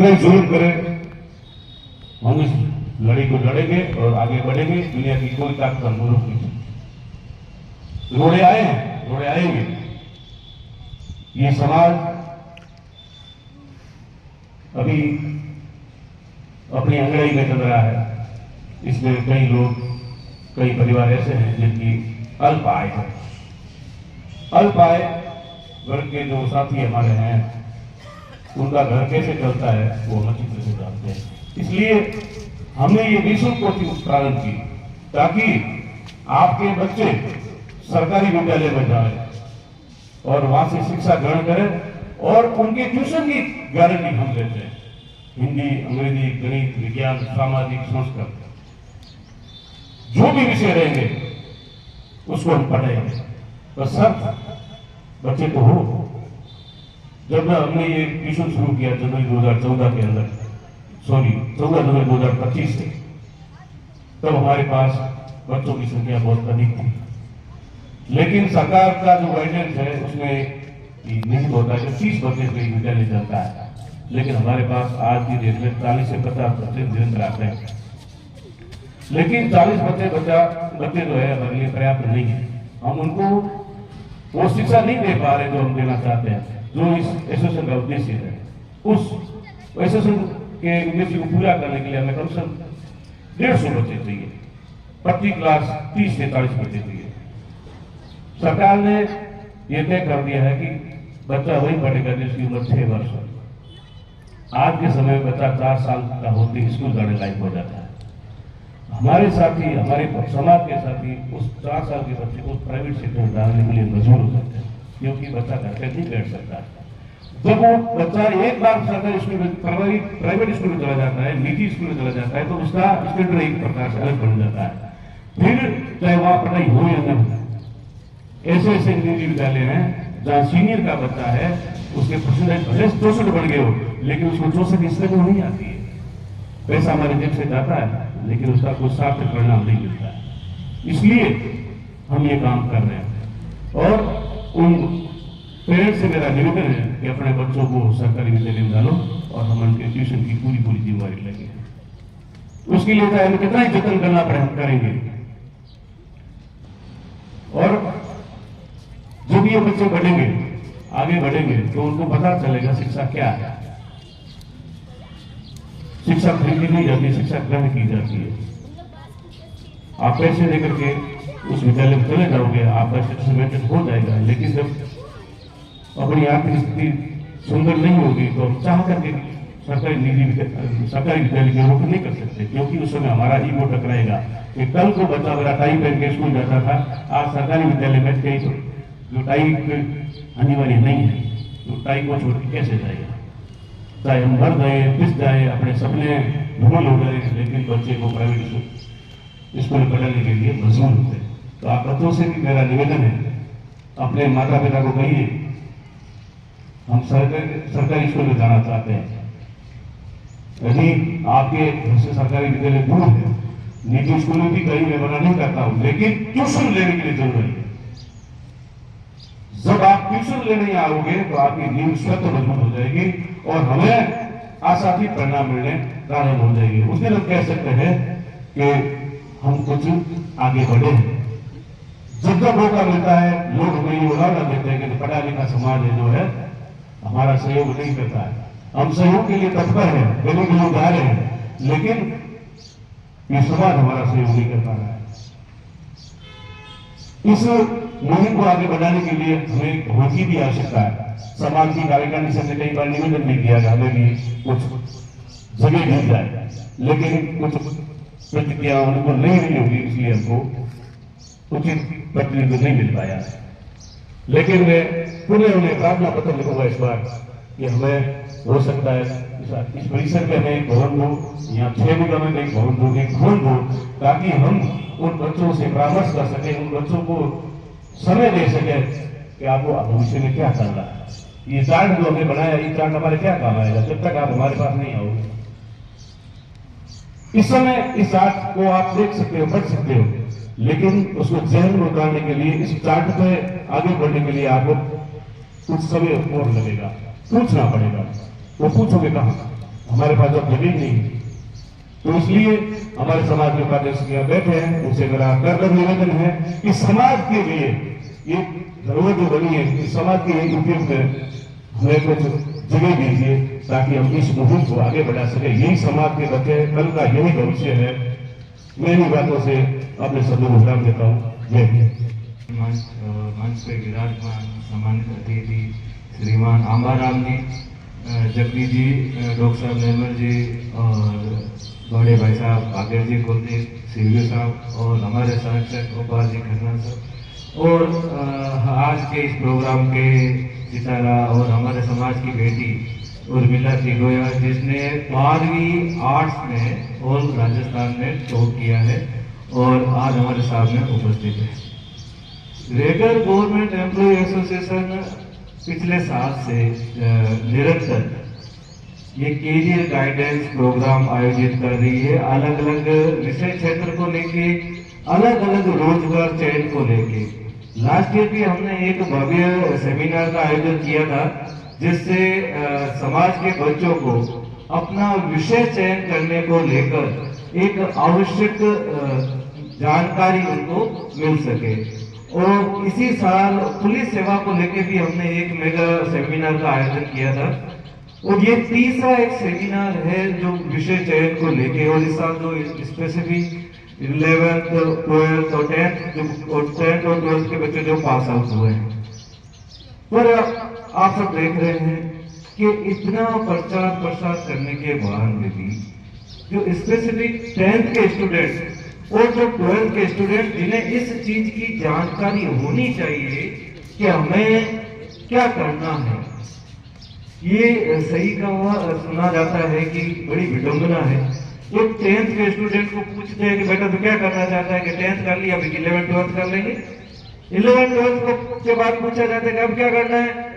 जुल्म करे, हम इस लड़ाई को लड़ेंगे और आगे बढ़ेंगे। दुनिया की कोई ताकत हमको रोक नहीं सकती। रोड़े आए हैं, रोड़े आएंगे। ये समाज अभी अपनी अंगड़ाई में चल रहा है। इसमें कई लोग, कई परिवार ऐसे हैं जिनकी अल्प आय है। अल्प आय वर्ग के जो साथी हमारे हैं, उनका घर कैसे चलता है वो हम अच्छी तरह से जानते हैं। इसलिए हमने ये निःशुल्क कोचिंग प्रारंभ की ताकि आपके बच्चे सरकारी विद्यालय में जाए और वहां से शिक्षा ग्रहण करें और उनके ट्यूशन की गारंटी हम देते हैं। हिंदी, अंग्रेजी, गणित, विज्ञान, सामाजिक, संस्कृत, जो भी विषय रहेंगे उसको हम पढ़ाएंगे। पर शर्त बच्चे को हो। जब हमने ये ट्यूशन शुरू किया जनवरी 2014 के अंदर, 14 जनवरी 2025 से, तब हमारे पास बच्चों की संख्या बहुत अधिक थी। लेकिन सरकार का जो गाइडेंस है उसमें नहीं होता है कि 30 बच्चे से विद्यालय चलता है। लेकिन हमारे पास आज की डेट में 40 से 50 बच्चे निरंतर आते हैं। लेकिन 40 बच्चे जो है हमारे लिए पर्याप्त नहीं है। हम उनको वो शिक्षा नहीं दे पा रहे जो हम देना चाहते हैं, जो इस एसोसिएशन का उद्देश्य है। उस एसोसिएशन के उद्देश्य को पूरा करने के लिए हमें कम से कम 150 बच्चे चाहिए। प्रति क्लास 30 से 40 बच्चे चाहिए। सरकार ने यह तय कर दिया है कि बच्चा वही पढ़ेगा जिसकी उम्र 6 वर्ष है। आज के समय में बच्चा 4 साल का होते ही स्कूल जाने लायक हो जाता है। हमारे साथी, हमारे समाज के साथी उस 4 साल के बच्चे को प्राइवेट सेक्टर में डालने के लिए मजबूर हो सकते हैं, क्योंकि बच्चा घर पे नहीं बैठ सकता। जब वो बच्चा एक बार सरकारी स्कूल में, प्राइवेट स्कूल में चला जाता है, निजी स्कूल में चला जाता है, तो उसका स्टैंडर्ड एक प्रकार से अलग बन जाता है। फिर चाहे वहां पढ़ाई हो या न हो, ऐसे ऐसे निजी विद्यालय हैं जहां सीनियर का बच्चा है, उसके परसेंटेज भले 64 बढ़ गए हो, लेकिन उसको 64 इसलिए नहीं आती है। पैसा हमारे जेब से जाता है, लेकिन उसका कोई सार्थक परिणाम नहीं मिलता है। इसलिए हम ये काम कर रहे हैं। और उन पेरेंट्स से मेरा निवेदन है कि अपने बच्चों को सरकारी विद्यालय में डालो और हम उनके ट्यूशन की पूरी जिम्मेवारी लेंगे। उसके लिए चाहे हमें कितना ही जतन करना पड़े हम करेंगे। और जब ये बच्चे बढ़ेंगे, आगे बढ़ेंगे, तो उनको पता चलेगा शिक्षा क्या है। शिक्षा खरीदी नहीं जाती, शिक्षा ग्रहण की जाती है। आप पैसे लेकर के उस विद्यालय में चले जाओगे, आपका शिक्षा मेंटेन हो जाएगा। लेकिन जब अपनी आर्थिक स्थिति सुंदर नहीं होगी तो हम चाह करके सरकारी विद्यालय में रोक नहीं कर सकते, क्योंकि उस समय हमारा ईगो टकराएगा कि कल को बच्चा मेरा टाई पहन के स्कूल जाता था, आज सरकारी विद्यालय में कहीं जो टाई अनिवार्य नहीं है, तो टाई को छोड़ के कैसे जाएगा। चाहे हम मर जाए, पिस जाए, अपने सपने भूल हो गए, लेकिन बच्चे को प्राइवेट स्कूल पढ़ाने के लिए मजबूर होते हैं। तो आप बच्चों से भी मेरा निवेदन है, अपने माता पिता को कहिए हम सरकारी स्कूल में जाना चाहते हैं। यदि आपके घर से सरकारी विद्यालय दूर है, निजी स्कूल में भी कहीं मैं मना नहीं करता हूं, लेकिन ट्यूशन लेने के लिए जरूरी है। जब आप ट्यूशन लेने आओगे तो आपकी नींव स्वतः मजबूत हो जाएगी और हमें आशातीत परिणाम मिलने प्रारंभ हो जाएगी। उस दिन हम कह सकते हैं कि हम कुछ आगे बढ़े हैं। जब मौका मिलता है, लोग हमें ये उदाहरण देते हैं कि पढ़ा लिखा समाज है जो है हमारा सहयोग नहीं करता है। हम सहयोग के लिए तत्पर हैं, देने के लिए जा रहे हैं, लेकिन ये समाज हमारा सहयोग नहीं कर पा रहा है। इस मुहिम को आगे बढ़ाने के लिए हमें वोट की भी आवश्यकता है। समाज की कार्यकारिणी से हमने कई बार निवेदन भी किया कि हमें भी कुछ जगह मिल जाए, लेकिन कुछ प्रतिक्रिया उनको नहीं मिली होगी, इसलिए हमको उचित प्रतिनिधित्व नहीं मिल पाया। लेकिन मैं पुनः उन्हें प्रार्थना पत्र लिखूंगा इस बार कि हमें हो सकता है इस परिसर में हमें एक भवन दो, यहाँ 6 बीघा में एक भवन दो, एक भवन दो, ताकि हम उन बच्चों से परामर्श कर सके, उन बच्चों को समय दे सके कि आपको भविष्य में क्या करना है। ये चार्ट जो हमने बनाया, ये चार्ट हमारे क्या काम आएगा जब तक आप हमारे पास नहीं आओगे। इस समय इस चार्ट को आप देख सकते हो, पढ़ सकते हो, लेकिन उसको जहन में उतारने के लिए, इस चार्ट पे आगे बढ़ने के लिए आपको कुछ समय और लगेगा, पूछना पड़ेगा। वो पूछोगे कहां? हमारे पास अब जमीन नहीं है। तो इसलिए हमारे समाज के उपाध्यक्ष यहाँ बैठे हैं, उनसे मेरा करदम निवेदन है कि समाज के लिए ये जरूरत जो बनी है, इस समाज के उपयुक्त हमें कुछ जगह दीजिए ताकि हम इस मुहिम को आगे बढ़ा सके। यही समाज के बच्चे कल का यही भविष्य है। मैं इन बातों से अपने शब्दों को विराम देता हूँ। जय हिंद। मंच पे विराजमान सम्मानित अतिथि श्रीमान आंबाराम जी, जगदीश जी, डॉक्टर साहब निर्मल जी और बड़े भाई साहब आगर जी, कुलदीप सिरवी साहब और हमारे संरक्षक गोपाल जी खन्ना साहब और आज के इस प्रोग्राम के सितारा और हमारे समाज की बेटी उर्मिला तिगोया, जिसने 12वीं आर्ट्स में और राजस्थान में टॉप किया है और आज हमारे सामने उपस्थित है। रेगर गवर्नमेंट एम्प्लॉय एसोसिएशन पिछले साल से निरंतर ये कैरियर गाइडेंस प्रोग्राम आयोजित कर रही है। अलग अलग विषय क्षेत्र को लेके, अलग अलग रोजगार चयन को लेके। लास्ट ईयर भी हमने एक भव्य सेमिनार का आयोजन किया था, जिससे समाज के बच्चों को अपना विषय चयन करने को लेकर एक आवश्यक जानकारी उनको मिल सके। और इसी साल पुलिस सेवा को लेके भी हमने एक मेगा सेमिनार का आयोजन किया था और ये तीसरा एक सेमिनार है जो विषय चयन को लेके। और इस साल जो स्पेसिफिक 11th, 12th और 10th और 12th के बच्चे जो पास आउट हुए हैं। पर आप सब देख रहे हैं कि इतना प्रचार प्रसार करने के बाद में भी जो स्पेसिफिक 10th के स्टूडेंट और जो 12th के स्टूडेंट, जिन्हें इस चीज की जानकारी होनी चाहिए कि हमें क्या करना है, ये सही कहा सुना जाता है कि बड़ी विडंबना है। एक 10th के स्टूडेंट को पूछते हैं कि बेटा तो क्या करना चाहता है, कि 10th कर लिया, अभी 11th 12th कर लेंगे। 11th 12th के बाद पूछा जाता है कि अब क्या करना है,